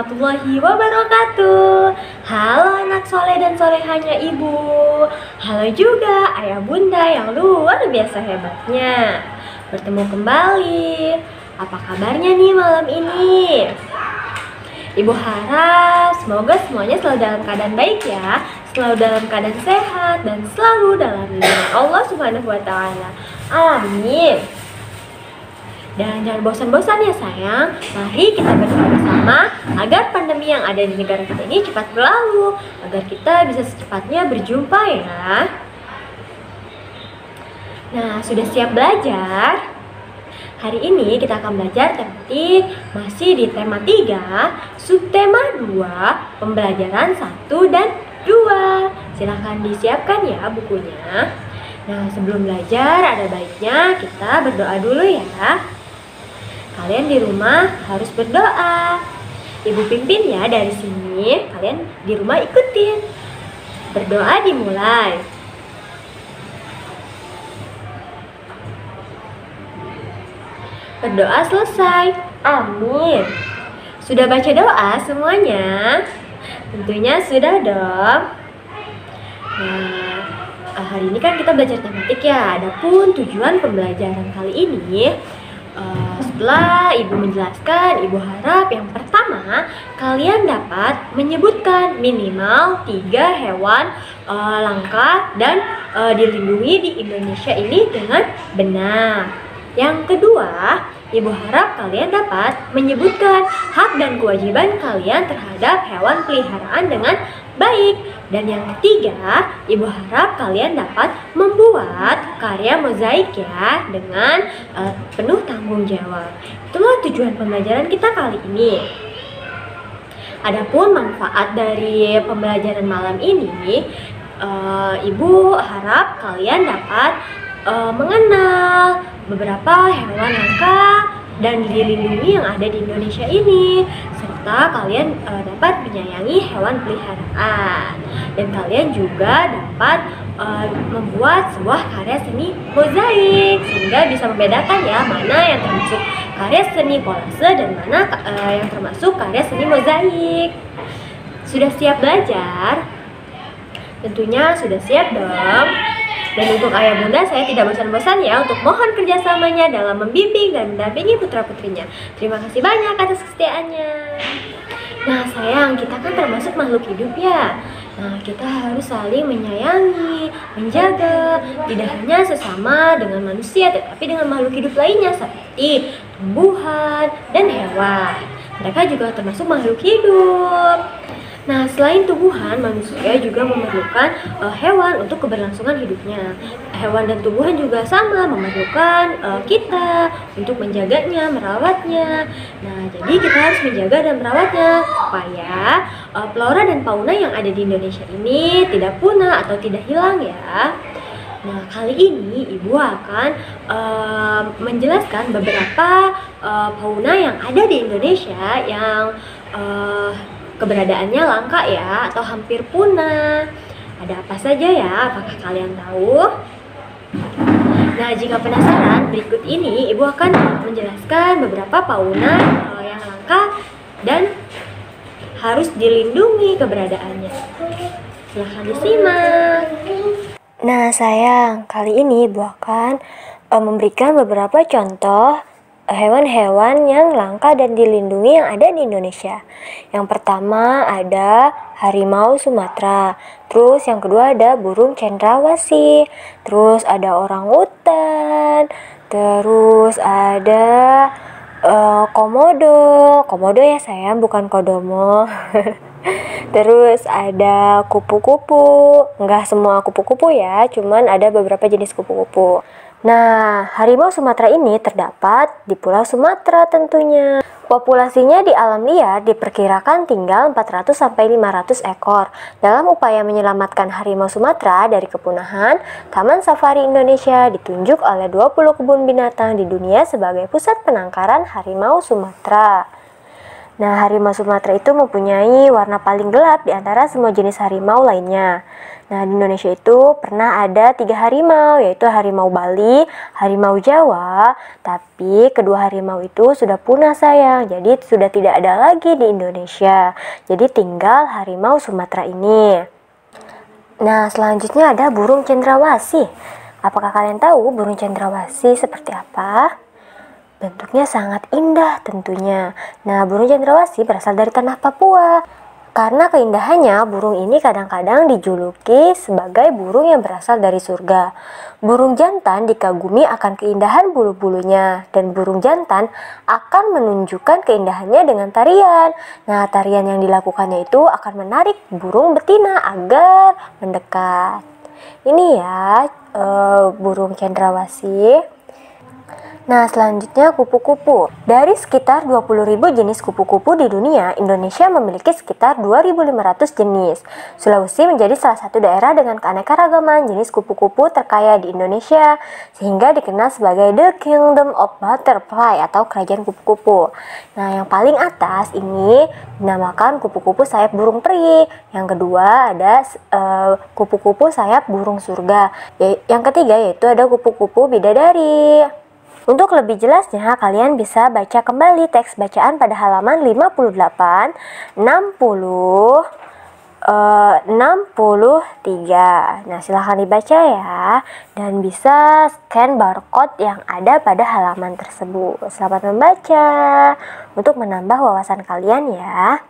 warahmatullahi wabarakatuh. Halo anak soleh dan solehanya ibu. Halo juga ayah bunda yang luar biasa hebatnya. Bertemu kembali. Apa kabarnya nih malam ini? Ibu harap semoga semuanya selalu dalam keadaan baik ya, selalu dalam keadaan sehat dan selalu dalam lindungan Allah Subhanahu wa taala. Amin. Dan jangan bosan-bosan ya sayang, mari kita berdoa bersama agar pandemi yang ada di negara kita ini cepat berlalu, agar kita bisa secepatnya berjumpa ya. Nah, sudah siap belajar? Hari ini kita akan belajar tematik masih di tema 3, subtema 2, pembelajaran 1 dan 2. Silahkan disiapkan ya bukunya. Nah, sebelum belajar ada baiknya kita berdoa dulu ya. Kalian di rumah harus berdoa. Ibu pimpin ya dari sini, kalian di rumah ikutin. Berdoa dimulai. Berdoa selesai. Amin. Sudah baca doa semuanya? Tentunya sudah dong. Nah, hari ini kan kita belajar tematik ya. Adapun tujuan pembelajaran kali ini, setelah ibu menjelaskan, ibu harap yang pertama kalian dapat menyebutkan minimal 3 hewan langka dan dilindungi di Indonesia ini dengan benar. Yang kedua, ibu harap kalian dapat menyebutkan hak dan kewajiban kalian terhadap hewan peliharaan dengan baik. Dan yang ketiga, ibu harap kalian dapat membuat karya mozaik ya dengan penuh tanggung jawab. Itulah tujuan pembelajaran kita kali ini. Adapun manfaat dari pembelajaran malam ini, ibu harap kalian dapat mengenal beberapa hewan langka dan dilindungi yang ada di Indonesia ini, serta kalian dapat menyayangi hewan peliharaan, dan kalian juga dapat membuat sebuah karya seni mozaik sehingga bisa membedakan ya mana yang termasuk karya seni kolase dan mana yang termasuk karya seni mozaik. Sudah siap belajar? Tentunya sudah siap dong. Dan untuk ayah bunda, saya tidak bosan-bosan ya untuk mohon kerjasamanya dalam membimbing dan mendampingi putra-putrinya. Terima kasih banyak atas kesetiaannya. Nah sayang, kita kan termasuk makhluk hidup ya. Nah kita harus saling menyayangi, menjaga, tidak hanya sesama dengan manusia, tetapi dengan makhluk hidup lainnya seperti tumbuhan dan hewan. Mereka juga termasuk makhluk hidup. Nah, selain tumbuhan, manusia juga memerlukan hewan untuk keberlangsungan hidupnya. Hewan dan tumbuhan juga sama, memerlukan kita untuk menjaganya, merawatnya. Nah, jadi kita harus menjaga dan merawatnya supaya flora dan fauna yang ada di Indonesia ini tidak punah atau tidak hilang ya. Nah, kali ini ibu akan menjelaskan beberapa fauna yang ada di Indonesia yang keberadaannya langka ya atau hampir punah. Ada apa saja ya? Apakah kalian tahu? Nah, jika penasaran, berikut ini ibu akan menjelaskan beberapa fauna yang langka dan harus dilindungi keberadaannya. Silahkan disimak. Nah sayang, kali ini ibu akan memberikan beberapa contoh hewan-hewan yang langka dan dilindungi yang ada di Indonesia. Yang pertama ada harimau Sumatera, terus yang kedua ada burung cendrawasih, terus ada orangutan, terus ada komodo ya sayang, bukan kodomo. Terus ada kupu-kupu, enggak semua kupu-kupu ya, cuman ada beberapa jenis kupu-kupu. Nah, harimau Sumatera ini terdapat di Pulau Sumatera tentunya. Populasinya di alam liar diperkirakan tinggal 400-500 ekor. Dalam upaya menyelamatkan harimau Sumatera dari kepunahan, Taman Safari Indonesia ditunjuk oleh 20 kebun binatang di dunia sebagai pusat penangkaran harimau Sumatera. Nah, harimau Sumatera itu mempunyai warna paling gelap di antara semua jenis harimau lainnya. Nah, di Indonesia itu pernah ada 3 harimau, yaitu harimau Bali, harimau Jawa, tapi kedua harimau itu sudah punah sayang, jadi sudah tidak ada lagi di Indonesia. Jadi tinggal harimau Sumatera ini. Nah, selanjutnya ada burung cendrawasih. Apakah kalian tahu burung cendrawasih seperti apa? Bentuknya sangat indah tentunya. Nah, burung cendrawasih berasal dari tanah Papua. Karena keindahannya, burung ini kadang-kadang dijuluki sebagai burung yang berasal dari surga. Burung jantan dikagumi akan keindahan bulu-bulunya, dan burung jantan akan menunjukkan keindahannya dengan tarian. Nah, tarian yang dilakukannya itu akan menarik burung betina agar mendekat. Ini ya, burung cendrawasih. Nah, selanjutnya kupu-kupu. Dari sekitar 20.000 jenis kupu-kupu di dunia, Indonesia memiliki sekitar 2.500 jenis. Sulawesi menjadi salah satu daerah dengan keanekaragaman jenis kupu-kupu terkaya di Indonesia, sehingga dikenal sebagai The Kingdom of Butterfly atau kerajaan kupu-kupu. Nah, yang paling atas ini dinamakan kupu-kupu sayap burung peri. Yang kedua ada kupu-kupu sayap burung surga. Yang ketiga yaitu ada kupu-kupu bidadari. Untuk lebih jelasnya, kalian bisa baca kembali teks bacaan pada halaman 58, 60, 63. Nah, silahkan dibaca ya, dan bisa scan barcode yang ada pada halaman tersebut. Selamat membaca untuk menambah wawasan kalian ya.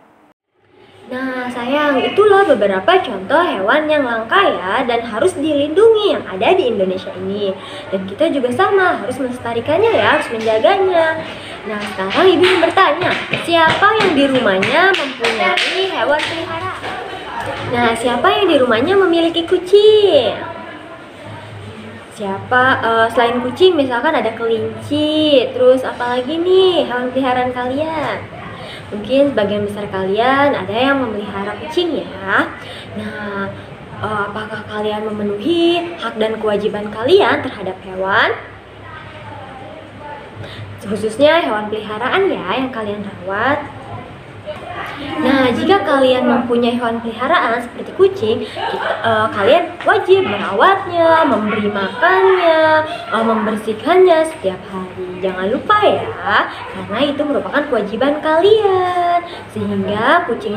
Nah, sayang, itulah beberapa contoh hewan yang langka ya dan harus dilindungi yang ada di Indonesia ini. Dan kita juga sama, harus melestarikannya ya, harus menjaganya. Nah, sekarang ibu ingin bertanya, siapa yang di rumahnya mempunyai hewan peliharaan? Nah, siapa yang di rumahnya memiliki kucing? Siapa selain kucing misalkan ada kelinci, terus apalagi nih hewan peliharaan kalian? Mungkin sebagian besar kalian ada yang memelihara kucing ya. Nah, apakah kalian memenuhi hak dan kewajiban kalian terhadap hewan? Khususnya hewan peliharaan ya yang kalian rawat. Nah, jika kalian mempunyai hewan peliharaan seperti kucing, kalian wajib merawatnya, memberi makannya, membersihkannya setiap hari. Jangan lupa ya, karena itu merupakan kewajiban kalian, sehingga kucing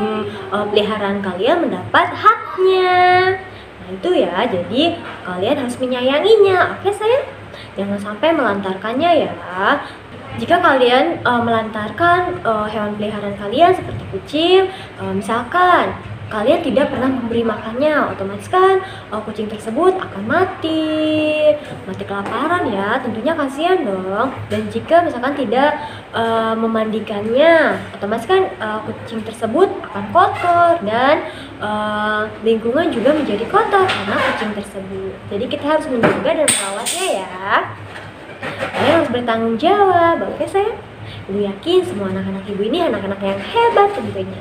peliharaan kalian mendapat haknya. Nah, itu ya, jadi kalian harus menyayanginya. Oke sayang? Jangan sampai melantarkannya ya. Jika kalian melantarkan hewan peliharaan kalian seperti kucing, misalkan kalian tidak pernah memberi makannya, otomatis kan kucing tersebut akan mati kelaparan ya, tentunya kasihan dong. Dan jika misalkan tidak memandikannya, otomatis kan kucing tersebut akan kotor dan lingkungan juga menjadi kotor karena kucing tersebut. Jadi kita harus menjaga dan merawatnya ya. Kalian harus bertanggung jawab, oke sayang? Ibu yakin semua anak-anak ibu ini anak-anak yang hebat tentunya.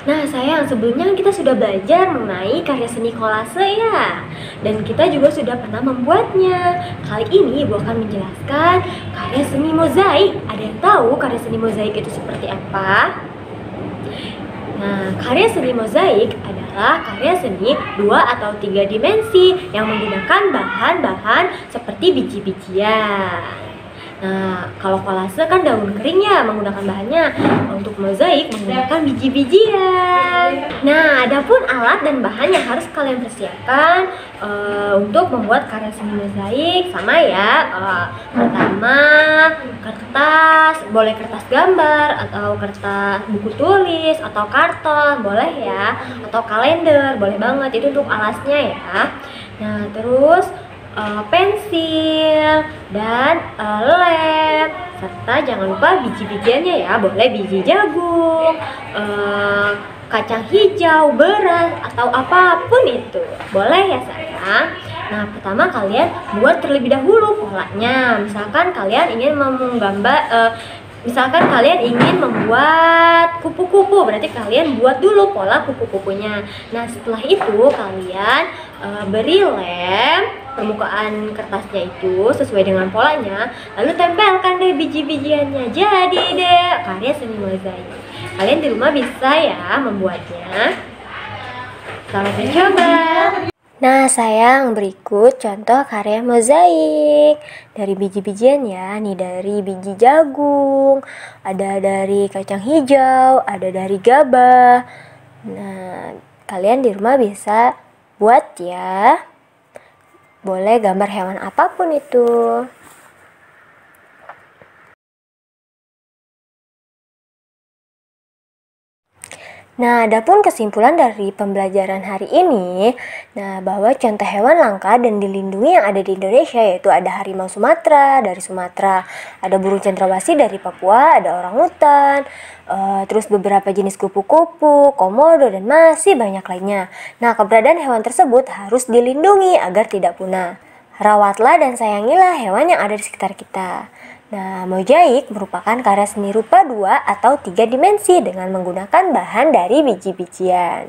Nah sayang, sebelumnya kita sudah belajar mengenai karya seni kolase ya. Dan kita juga sudah pernah membuatnya. Kali ini ibu akan menjelaskan karya seni mozaik. Ada yang tahu karya seni mozaik itu seperti apa? Nah, karya seni mozaik adalah karya seni 2 atau 3 dimensi yang menggunakan bahan-bahan seperti biji-bijian. Nah, kalau kolase kan daun kering ya menggunakan bahannya. Untuk mozaik menggunakan biji-bijian. Nah, adapun alat dan bahan yang harus kalian persiapkan untuk membuat karya seni mozaik sama ya. Pertama, kertas, boleh kertas gambar atau kertas buku tulis atau karton, boleh ya. Atau kalender, boleh banget. Itu untuk alasnya ya. Nah, terus pensil dan lem, serta jangan lupa biji-bijiannya ya, boleh biji jagung, kacang hijau, beras, atau apapun itu, boleh ya sayang. Nah, pertama kalian buat terlebih dahulu polanya. Misalkan kalian ingin menggambar misalkan kalian ingin membuat kupu-kupu, berarti kalian buat dulu pola kupu-kupunya. Nah, setelah itu kalian beri lem permukaan kertasnya itu sesuai dengan polanya, lalu tempelkan deh biji-bijiannya. Jadi deh karya seni mozaik. Kalian di rumah bisa ya membuatnya. Selamat mencoba. Nah sayang, berikut contoh karya mozaik dari biji-bijian ya. Nih dari biji jagung, ada dari kacang hijau, ada dari gabah. Nah kalian di rumah bisa buat ya. Boleh gambar hewan apapun itu. Nah, adapun kesimpulan dari pembelajaran hari ini, bahwa contoh hewan langka dan dilindungi yang ada di Indonesia yaitu ada harimau Sumatera dari Sumatera, ada burung cendrawasih dari Papua, ada orangutan, terus beberapa jenis kupu-kupu, komodo, dan masih banyak lainnya. Nah, keberadaan hewan tersebut harus dilindungi agar tidak punah. Rawatlah dan sayangilah hewan yang ada di sekitar kita. Nah, mozaik merupakan karya seni rupa 2 atau 3 dimensi dengan menggunakan bahan dari biji-bijian.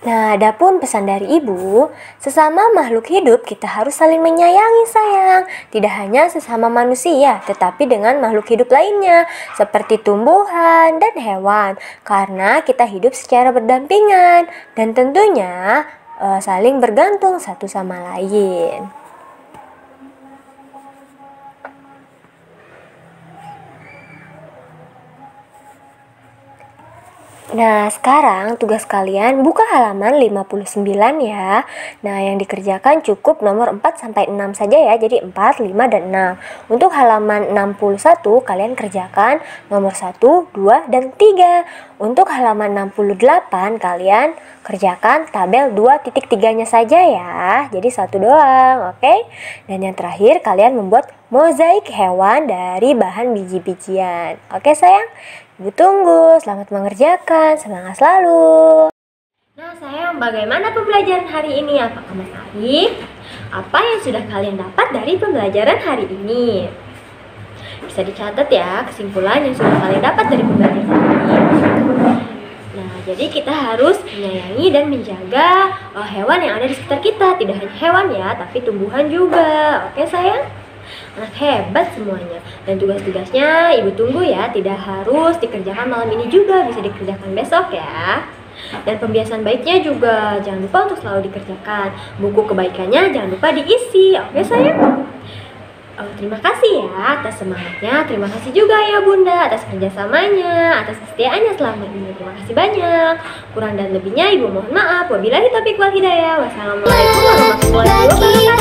Nah, adapun pesan dari ibu, sesama makhluk hidup kita harus saling menyayangi sayang. Tidak hanya sesama manusia, tetapi dengan makhluk hidup lainnya, seperti tumbuhan dan hewan. Karena kita hidup secara berdampingan dan tentunya saling bergantung satu sama lain. Nah, sekarang tugas kalian buka halaman 59 ya. Nah, yang dikerjakan cukup nomor 4-6 saja ya. Jadi 4, 5, dan 6. Untuk halaman 61 kalian kerjakan nomor 1, 2, dan 3. Untuk halaman 68 kalian kerjakan tabel 2.3-nya saja ya. Jadi 1 doang, oke? Dan yang terakhir kalian membuat mozaik hewan dari bahan biji-bijian. Oke sayang? Ibu tunggu, selamat mengerjakan, semangat selalu. Nah sayang, bagaimana pembelajaran hari ini? Apakah menarik? Apa yang sudah kalian dapat dari pembelajaran hari ini? Bisa dicatat ya kesimpulan yang sudah kalian dapat dari pembelajaran hari ini. Nah, jadi kita harus menyayangi dan menjaga hewan yang ada di sekitar kita. Tidak hanya hewan ya, tapi tumbuhan juga. Oke sayang? Anak hebat semuanya. Dan tugas-tugasnya ibu tunggu ya. Tidak harus dikerjakan malam ini juga, bisa dikerjakan besok ya. Dan pembiasaan baiknya juga jangan lupa untuk selalu dikerjakan. Buku kebaikannya jangan lupa diisi. Oke sayang? Terima kasih ya atas semangatnya. Terima kasih juga ya Bunda atas kerjasamanya, atas kesetiaannya selama ini. Terima kasih banyak. Kurang dan lebihnya ibu mohon maaf. Wabillahi taufiq wal hidayah. Wassalamualaikum warahmatullahi wabarakatuh.